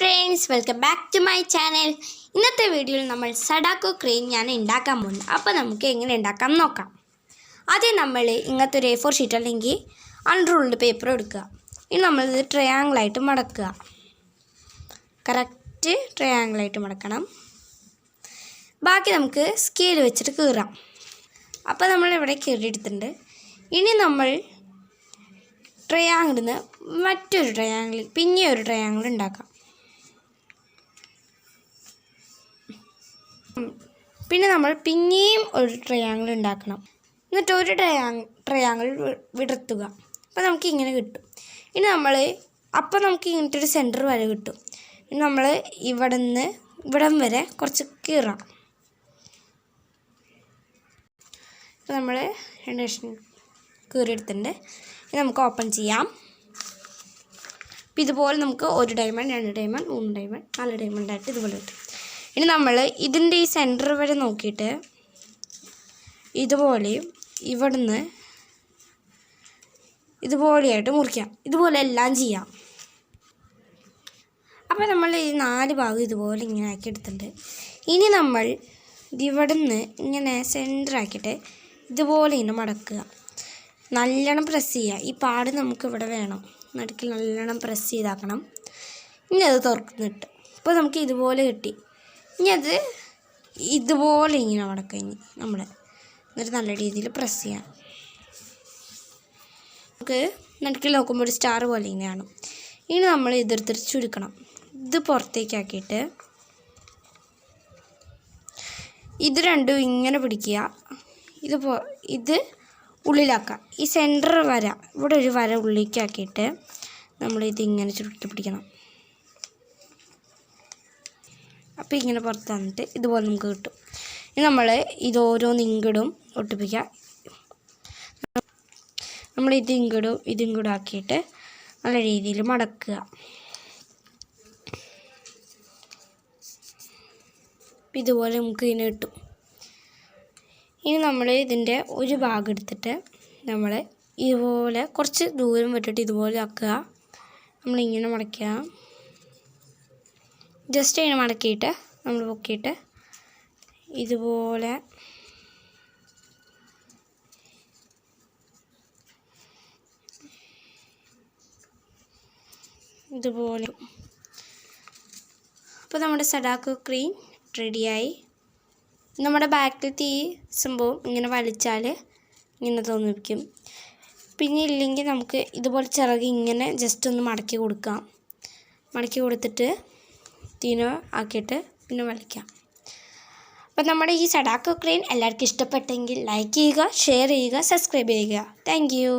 Friends, welcome back to my channel. ഇന്നത്തെ വീഡിയോയിൽ നമ്മൾ സഡാക്കോ ക്രെയിൻ ഞാൻ ഉണ്ടാക്കാൻ പോകുന്നു. അപ്പോൾ നമുക്ക് എങ്ങനെ ഉണ്ടാക്കാം നോക്കാം. ആദ്യം നമ്മൾ ഇങ്ങനത്തെ ഒരു A4 ഷീറ്റ് അല്ലെങ്കിൽ അൺറൂൾഡ് പേപ്പർ എടുക്കുക. ഇനി നമ്മളിത് ട്രയാങ്കിളായിട്ട് മടക്കുക. കറക്റ്റ് ട്രയാങ്കിളായിട്ട് മടക്കണം. ബാക്കി നമുക്ക് സ്കെയിൽ വെച്ചിട്ട് കീറാം. അപ്പോൾ നമ്മളിവിടെ കീറിയെടുത്തിട്ടുണ്ട്. ഇനി നമ്മൾ ട്രയാങ്കിളിൽ നിന്ന് മറ്റൊരു ട്രയാങ്കിൾ പിന്നെ ഒരു ട്രയാങ്കിൾ ഉണ്ടാക്കാം. പിന്നെ നമ്മൾ പിന്നെയും ഒരു ട്രയാങ്കിൾ ഉണ്ടാക്കണം. എന്നിട്ട് ഒരു ട്രയാങ്കിൾ വിടർത്തുക. അപ്പോൾ നമുക്ക് ഇങ്ങനെ കിട്ടും. ഇനി നമുക്ക് ഇങ്ങനത്തെ ഒരു സെൻറ്റർ വരെ കിട്ടും. ഇനി നമ്മൾ ഇവിടം വരെ കുറച്ച് കീറാം. അപ്പോൾ നമ്മൾ രണ്ട് കഷ്ണം കീറിയെടുത്തിട്ടുണ്ട്. ഇനി നമുക്ക് ഓപ്പൺ ചെയ്യാം. അപ്പോൾ ഇതുപോലെ നമുക്ക് 1 ഡയമണ്ട് 2 ഡയമണ്ട് 3 ഡയമണ്ട് 4 ഡയമണ്ടായിട്ട് ഇതുപോലെ കിട്ടും. ഇനി നമ്മൾ ഇതിൻ്റെ ഈ സെൻറ്റർ വരെ നോക്കിയിട്ട് ഇതുപോലെയും ഇവിടുന്ന് ഇതുപോലെയായിട്ട് മുറിക്കാം. ഇതുപോലെ എല്ലാം ചെയ്യാം. അപ്പോൾ നമ്മൾ ഈ 4 ഭാഗം ഇതുപോലെ ഇങ്ങനെ ആക്കി എടുത്തിട്ടുണ്ട്. ഇനി നമ്മൾ ഇവിടുന്ന് ഇങ്ങനെ സെൻറ്ററാക്കിയിട്ട് ഇതുപോലെ ഇങ്ങനെ മടക്കുക. നല്ലോണം പ്രസ് ചെയ്യുക. ഈ പാട് നമുക്ക് ഇവിടെ വേണം. നടുക്കിൽ നല്ലോണം പ്രസ് ചെയ്താക്കണം. ഇനി അത് തുറന്നിട്ട് ഇപ്പോൾ നമുക്ക് ഇതുപോലെ കിട്ടി. ഇനി അത് ഇതുപോലെ ഇങ്ങനെ മടക്കുക. ഇനി എന്നിട്ട് നല്ല രീതിയിൽ പ്രസ് ചെയ്യാം. നമുക്ക് നടുക്കിൽ നോക്കുമ്പോൾ ഒരു സ്റ്റാർ പോലെ ഇങ്ങനെയാണ്. ഇനി നമ്മൾ ഇതെടുത്തിട്ട് ചുരുക്കണം. ഇത് പുറത്തേക്കാക്കിയിട്ട് ഇത് രണ്ടും ഇങ്ങനെ പിടിക്കുക. ഇത് ഉള്ളിലാക്കുക. ഈ സെൻറ്റർ വര ഇവിടെ ഒരു വര ഉള്ളിലേക്കാക്കിയിട്ട് നമ്മളിതിങ്ങനെ ചുരുട്ടി പിടിക്കണം. അപ്പോൾ ഇങ്ങനെ പുറത്ത് തന്നിട്ട് ഇതുപോലെ നമുക്ക് കിട്ടും. ഇനി നമ്മൾ ഇതോരോന്ന് ഇങ്ങടും ഒട്ടിപ്പിക്കുക. നമ്മൾ ഇതിങ്ങടും ആക്കിയിട്ട് നല്ല രീതിയിൽ മടക്കുക. ഇതുപോലെ നമുക്ക് ഇതിന് കിട്ടും. ഇനി നമ്മൾ ഇതിൻ്റെ ഒരു ഭാഗം എടുത്തിട്ട് നമ്മൾ ഇതുപോലെ കുറച്ച് ദൂരം വിട്ടിട്ട് ഇതുപോലെ ആക്കുക. നമ്മളിങ്ങനെ മടക്കുക. ജസ്റ്റ് ഇങ്ങനെ മടക്കിയിട്ട് നമ്മൾ പൊക്കിയിട്ട് ഇതുപോലെ അപ്പോൾ നമ്മുടെ സഡാക്കോ ക്രീം റെഡിയായി. നമ്മുടെ ബാക്കിലത്തെ ഈ സംഭവം ഇങ്ങനെ വലിച്ചാൽ ഇങ്ങനെ തോന്നിപ്പിക്കും. പിന്നെ ഇല്ലെങ്കിൽ നമുക്ക് ഇതുപോലെ ചിറക് ഇങ്ങനെ ജസ്റ്റ് ഒന്ന് മടക്കി കൊടുക്കാം. മടക്കി കൊടുത്തിട്ട് തീന ആക്കിയിട്ട് പിന്നെ വലിക്കാം. അപ്പോൾ നമ്മുടെ ഈ സഡാക്കോ ക്രെയിൻ എല്ലാവർക്കും ഇഷ്ടപ്പെട്ടെങ്കിൽ ലൈക്ക് ചെയ്യുക, ഷെയർ ചെയ്യുക, സബ്സ്ക്രൈബ് ചെയ്യുക. Thank you.